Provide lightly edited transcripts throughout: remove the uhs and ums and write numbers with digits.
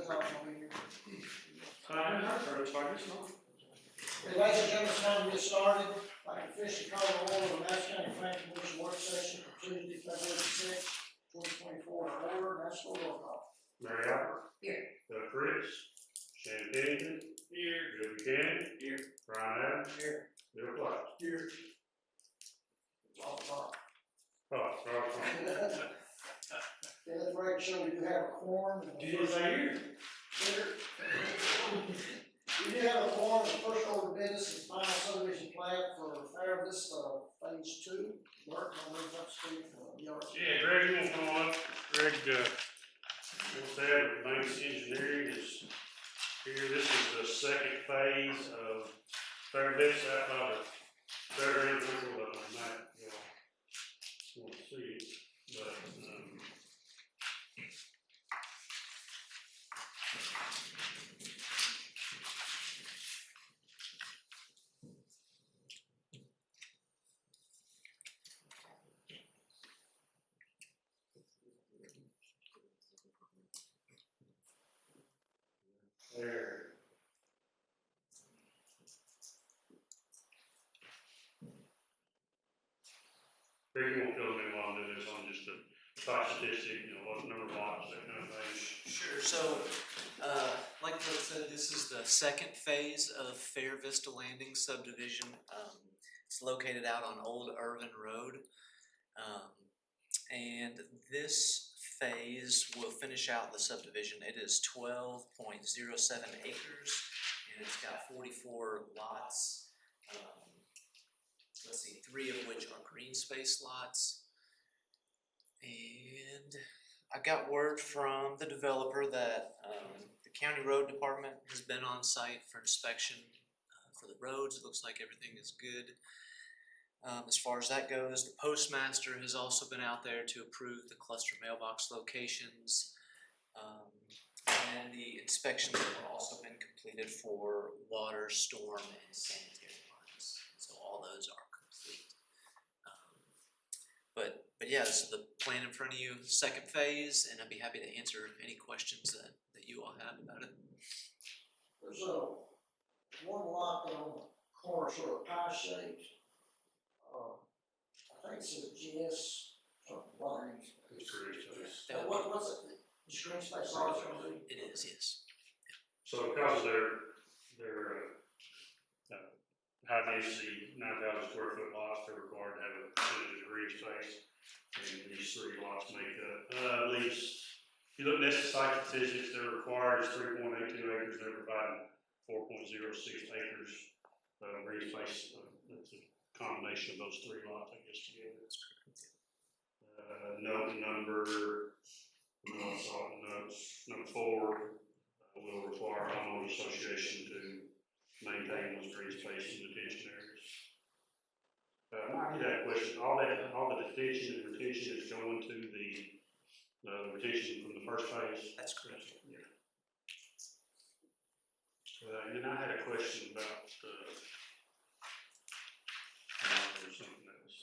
thought so here. I guess not. Ladies and gentlemen, it's time to get started. I'd like to officially call the order of the Madison County Planning Commission work session for Tuesday, February 6th, 2024 in order, and that's for roll call. Mary Albert. Here. Doug Fritz. Shannon Pennington. Here. Bill Buchanan. Here. Brian Adams. Here. Bill Clark. Here. All right. Oh, Robert. Okay, let's make sure we do have a quorum. Did you say here? Here. We do have a quorum. The first order of business is final subdivision plat for Fair Vista Phase 2. Mark, I'll move up to speak for yours. Yeah, Greg, you want to come on? Greg, what's that? Banks Engineering is here. This is the second phase of Fair Vista out by the Fairgrounds. On the map, y'all want to see it, but there. Greg, you won't fill me in while I'm doing this on just the top statistic, what number of lots, that kind of thing. Sure. So, like Doug said, this is the second phase of Fair Vista Landing subdivision. It's located out on Old Irvin Road. And this phase will finish out the subdivision. It is 12.07 acres, and it's got 44 lots. Let's see, 3 of which are green space lots. And I got word from the developer that the county road department has been on site for inspection for the roads. It looks like everything is good. As far as that goes, the postmaster has also been out there to approve the cluster mailbox locations. And the inspections have also been completed for water, storm, and sanitary lines. So all those are complete. But yeah, this is the plan in front of you, second phase, and I'd be happy to answer any questions that you all have about it. There's one lot there on the corner, sort of pie shaped. I think it says GS something lines. It's green space. What's it? Is green space large going to be? It is, yes. So because they're high density, 9,000 square foot lots, they're required to have a percentage of green space. And these 3 lots make up at least, if you look at the site statistics, they're required is 3.82 acres, they're providing 4.06 acres of green space. That's a combination of those 3 lots, I guess, together. Note number 4 will require homeowners association to maintain those green space and detention areas. I did have a question. All the detention and retention is going to the retention from the first phase? That's correct. Yeah. And then I had a question about there's something else.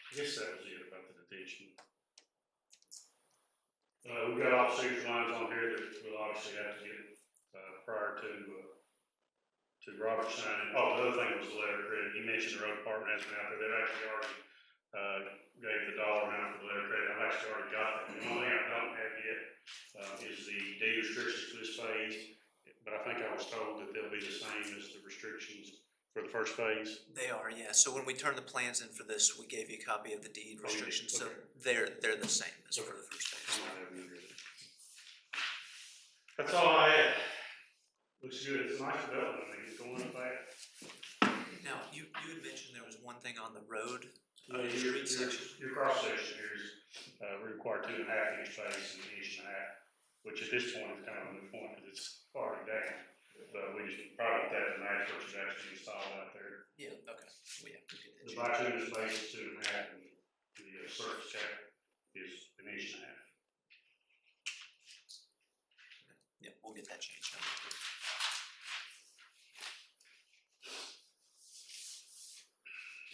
I guess that was it about the detention. We've got all the signature lines on here that we'll obviously have to get prior to Robert signing. Oh, the other thing was the letter of credit. You mentioned the road department has been out there. They've actually already gave the dollar amount for the letter of credit. I've actually already got that. The only thing I don't have yet is the deed restrictions for this phase. But I think I was told that they'll be the same as the restrictions for the first phase. They are, yeah. So when we turned the plans in for this, we gave you a copy of the deed restrictions. Okay. So they're the same as for the first phase. That's all I had. Looks good. It's a nice development. I think it's going up fast. Now, you had mentioned there was one thing on the road. Your cross section here is we require 2.5 inch face and 1.5 inches, which at this point is kind of a new point because it's already down. But we just probably that the match which is actually installed out there. Yeah, okay. We have to get that. The bituminous base is 2.5 and the surface cap is 1.5 inches. Yeah, we'll get that changed.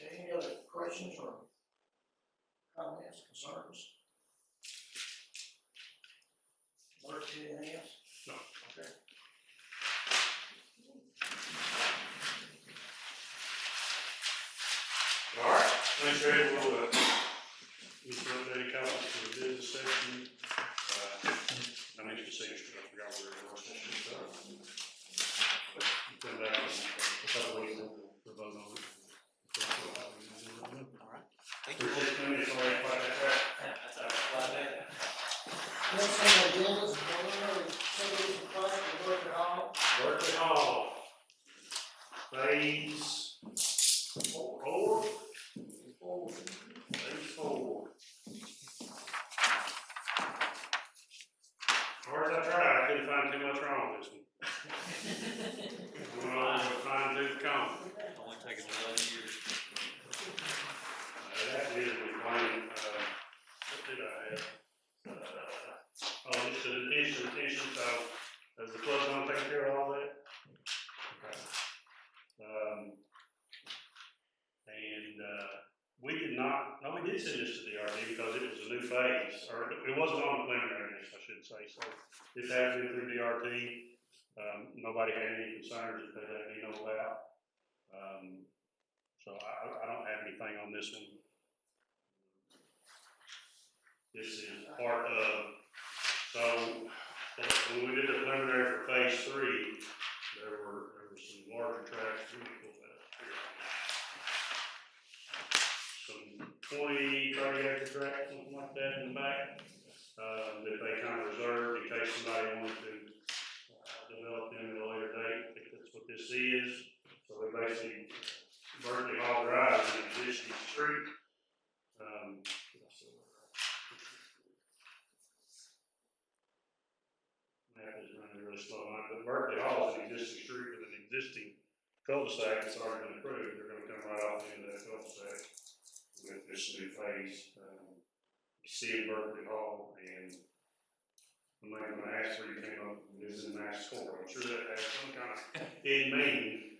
Any other questions or comments, concerns? Mark? anything else? No. Okay. Alright, thanks, Ray, we'll, get some updated copies for the business section. I need to see, I forgot where it was, so. Come back in a couple weeks, we'll vote on it. Alright, thank you. Appreciate you, coming. Sorry about that. That's all right. Next on the agenda is preliminary subdivision plat for Berkeley Hall. Berkeley Hall. Phase four. Phase four. Hard as I tried, I couldn't find too much wrong with this one. Fine tooth comb. Only taking 11 years. That is the claim, what did I have? Just an addition, so, does the flood gonna take care of all that? Okay. We did not, no, we did send this to the RD because it was a new phase, or it wasn't on the preliminary list, I should say, so. This has been through DRT, nobody had any concerns that they let me know about. So I don't have anything on this one. This is part of, so, when we did the preliminary for phase three, there were some larger tracks, let me pull that up here. Some 20, 30 acre tracks, something like that in the back, that they kind of reserved in case somebody wanted to develop them at a later date. I think that's what this is. So they basically, Berkeley Hall Drive is an existing street. Map is running really slow on it, but Berkeley Hall is an existing street with an existing cul-de-sac that's already been approved. They're gonna come right off the end of that cul-de-sac with this new phase. You see in Berkeley Hall, and I'm not gonna ask where you came up with this in Max Court. I'm sure that has some kind of hidden meaning,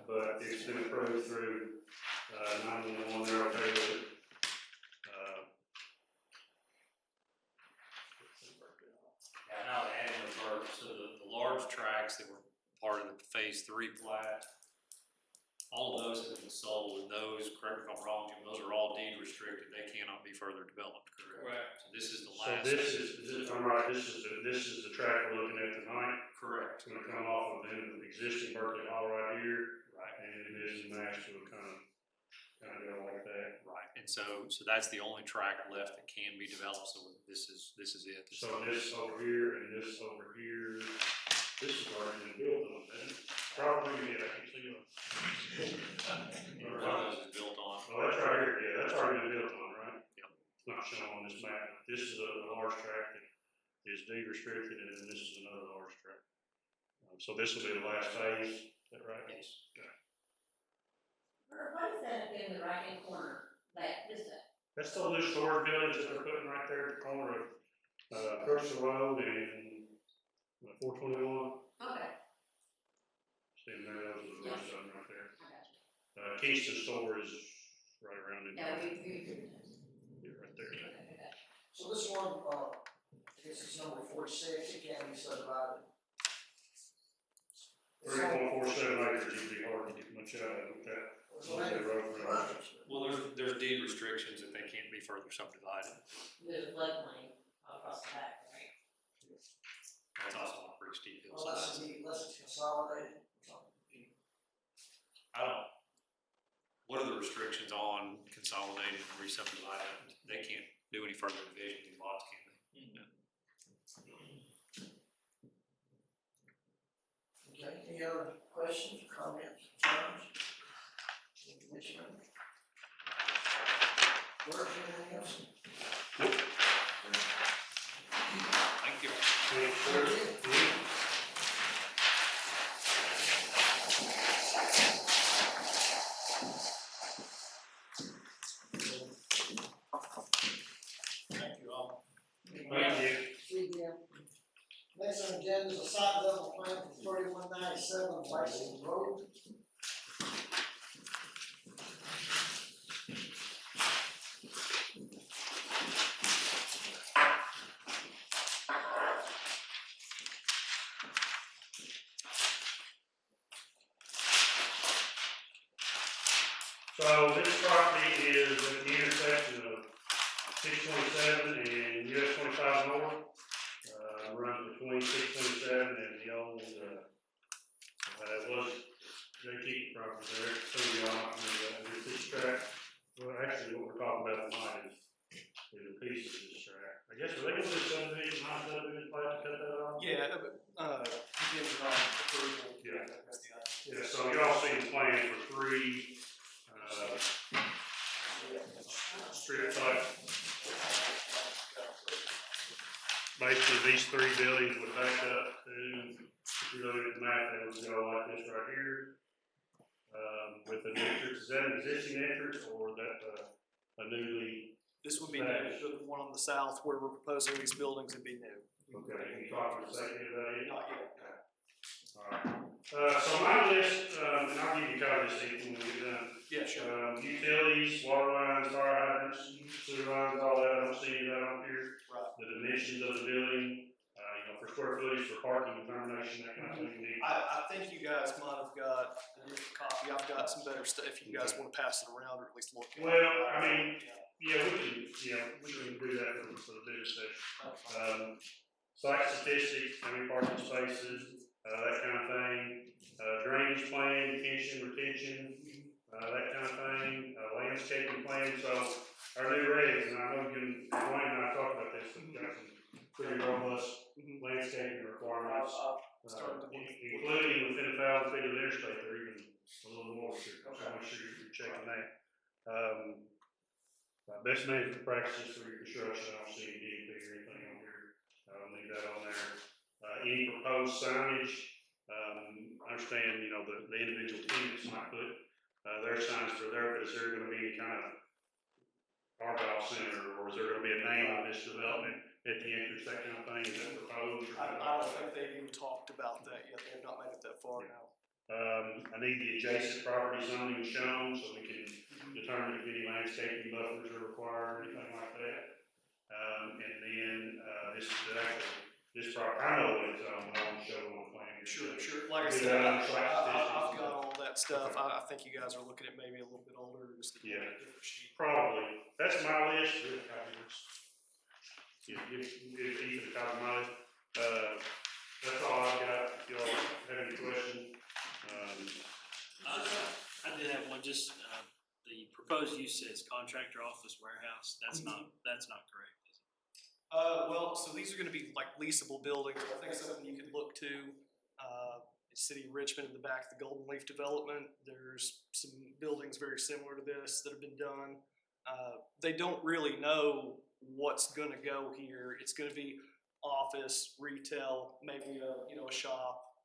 but it's been approved through 911. They're okay with it. Yeah, now they added the verb, so the large tracks that were part of the phase three plat, all of those have been sold, and those, correct me if I'm wrong, Jim, those are all deed restricted, they cannot be further developed, correct? Correct. So this is the So last. I'm right, this is the track we're looking at tonight. Correct. It's gonna come off of the existing Berkeley Hall right here, Right, and it is in Nashville, kind of go like that. right, and so that's the only track left that can be developed, so this is it. So this over here and this over here, this is already been built on, and probably, yeah, I can see it. One of those is built on. Oh, that's right here, yeah, that's already been built on, right? Yep. It's not shown on this map. This is a large tract that is deed restricted, and then this is another large tract. So this will be the last phase, is that right? Yes. What is that in the right hand corner, that, is that? That's the new storage buildings that they're putting right there at the corner of, Crystal Road and 421. Okay, See there, those are the rest of them right there. I got you. Kingston store is right around in Yeah, there. we, Yeah, right there. okay. So this one, I guess it's number 46, it can't be subdivided. It's 3.47 acres, it'd be hard to get much out of it with that. So maybe Well, there's deed restrictions that they can't be further subdivided. There's a floodplain across the back, right? That's also a pretty steep unless hillside. it's consolidated. I don't, what are the restrictions on consolidating and re-subdividing? They can't do any further division in lots, can they? No. Okay, any other questions, comments, concerns? Commissioner? Work, anything else? Thank you. Thank you all. Thank you. See you again. Next on the agenda is a site level plan for 3197 Bicycle Road. So this property is at the intersection of 627 and US 25 North. Runs between 627 and the old, it was J.T. property there, so we all know this track. Well, actually, what we're talking about tonight is a piece of this track. I guess, are they gonna do subdivision, not subdivision, plan to cut that off? Yeah, contingent on approval. Yeah. That's the idea. Yeah, so y'all see the plan for three, strip type. Basically, these three buildings would back up to, if you look at the map, they would go like this right here. With an entrance, is that an existing entrance or that, a newly? This would be new, the one on the south where we're proposing these buildings would be new. Okay, can you talk for a second about it? Not yet. Alright, so my list, and I'll give you copies when we get done. Yeah, sure. Utilities, water lines, fire hydrants, sewer lines, all that, I don't see any of that on here. Right. The dimensions of the building, for square footage, for parking, determination, that kind of thing. I think you guys might have got a different copy. I've got some better stuff if you guys want to pass it around or at least look at it. Well, I mean, yeah, we can do that for the business section. Site statistics, how many parking spaces, that kind of thing. Drainage plan, detention, retention, that kind of thing. Landscaping plan, so our new regs, and I know Dwayne and I talked about this, we've got some pretty robust landscaping requirements. Including within 1,000 feet of the interstate, they're even a little more strict, so make sure you're checking that. Best management practices for your construction, I don't see any DEP or anything on here, I'll leave that on there. Any proposed signage, I understand, the individual tenants might put, their signs for there, but is there gonna be any kind of Argyle Center, or is there gonna be a name of this development at the entrance, that kind of thing, is that proposed? I don't think they've even talked about that yet. They've not made it that far now. I need the adjacent property zoning shown so we can determine if any landscaping buffers are required or anything like that. And then, this property, I know what it's on, but I want to show it on the plan. Sure. Like I said, I've got all that stuff. I think you guys are looking at maybe a little bit older, just a different sheet. Probably. That's my list. Give Ethan a copy of my list. That's all I've got. If y'all have any questions. I did have one, just, the proposed use says contractor office warehouse, that's not correct, is it? Well, so these are gonna be like leasable buildings. I think something you could look to, City of Richmond in the back of the Golden Leaf development. There's some buildings very similar to this that have been done. They don't really know what's gonna go here. It's gonna be office, retail, maybe a shop.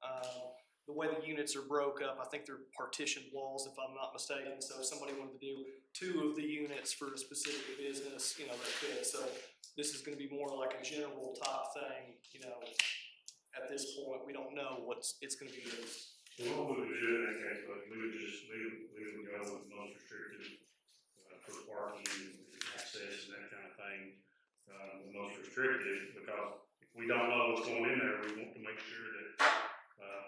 The way the units are broke up, I think they're partitioned walls, if I'm not mistaken. So if somebody wanted to do 2 of the units for a specific business, they could. So this is gonna be more like a general top thing, at this point, we don't know what's it's gonna be used. Well, what we would do in that case, but we would go with most restricted, for parking and access and that kind of thing. The most restricted, because if we don't know what's going in there, we want to make sure that,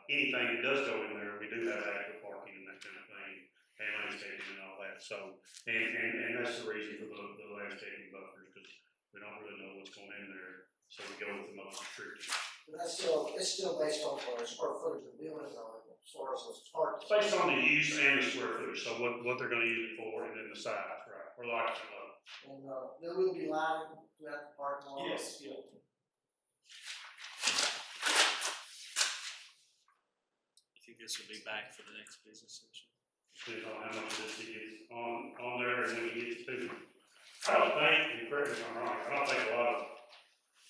anything that does go in there, we do have adequate parking and that kind of thing, and landscaping and all that, so, and that's the reason for the landscaping buffers, because we don't really know what's going in there, so we go with the most restricted. But it's still based on the square footage of the building, though, as far as those parking. It's based on the use and the square footage, so what they're gonna use it for, and then the size, right, or the occupancy level. And, there will be lighting throughout the parking lot. Yes, yeah. You think this will be back for the next business session? Depends on how much of this he gets on there and when he gets to. I don't think, and correct me if I'm wrong, I don't think a lot of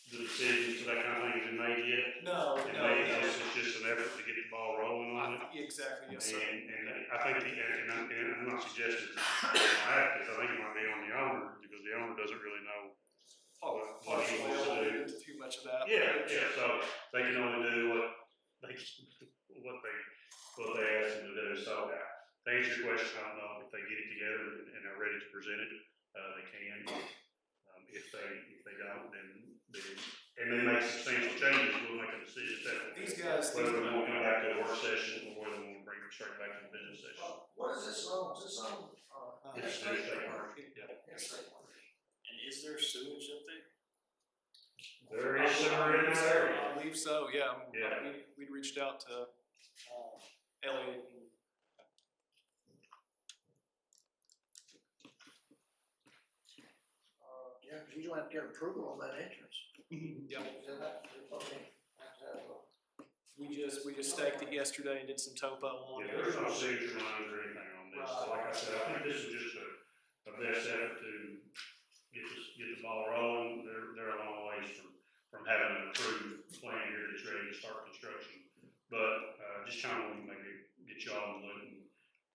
the decisions to that kind of thing have been made yet. No. Maybe this is just an effort to get the ball rolling on it. Exactly, yes, sir. And I think, and I'm not suggesting it's I think it might be on the owner, because the owner doesn't really know what he wants to do. Too much of that. Yeah, so they can only do what they ask them to do, so to answer your question, I don't know if they get it together and are ready to present it, they can. If they don't, then and they make substantial changes, we'll make a decision at that point. These guys, Whether we want to come back to a work session or whether we want to bring straight back to the business station. What is this on? Is this on, It's the state park. interstate? And is there sewage up there? There is sewer in that area. I believe so, yeah. Yeah. We'd reached out to, Elliot and Yeah, 'cause you don't have to get approval on that entrance. yeah, Is that, okay, have to have we just staked it yesterday and did some topo on Yeah, it. there's no signature lines or anything on this, so like I said, I think this is just a best effort to get the ball rolling. They're a long ways from having an approved plan here that's ready to start construction. But, just trying to maybe get you all in the loop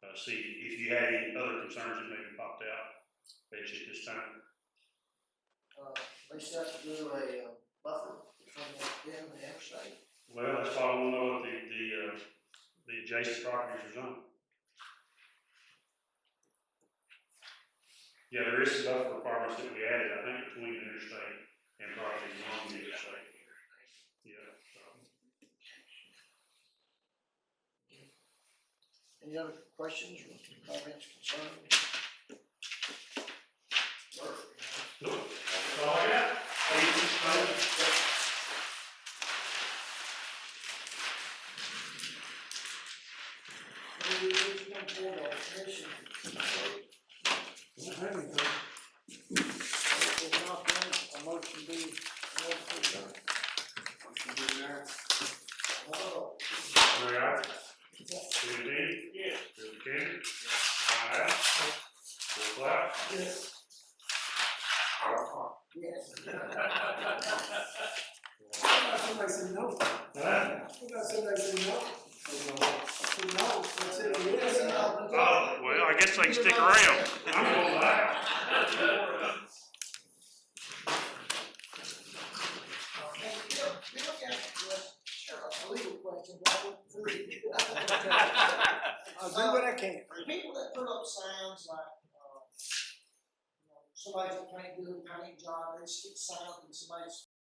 and, see if you had any other concerns that maybe popped out at you at this time. they still have to do a buffer between them and the interstate. Well, that's why I wanna know what the adjacent properties are zoned. Yeah, there is some buffer requirements that we added, I think, between the interstate and properties along the interstate. Yeah, so. Any other questions, comments, concerns? Nope, that's all I got. A motion be, All right. David Dean? Yes. David King? Yes. All right. Full clap? Yes. Yes. Somebody said no. Huh? Somebody said no. No, I said yes. Oh, well, I guess they can stick around. I'm gonna laugh. A legal question, why would I'll do what I can. people that put up signs like, somebody's a paint good paint job, they stick signs and somebody's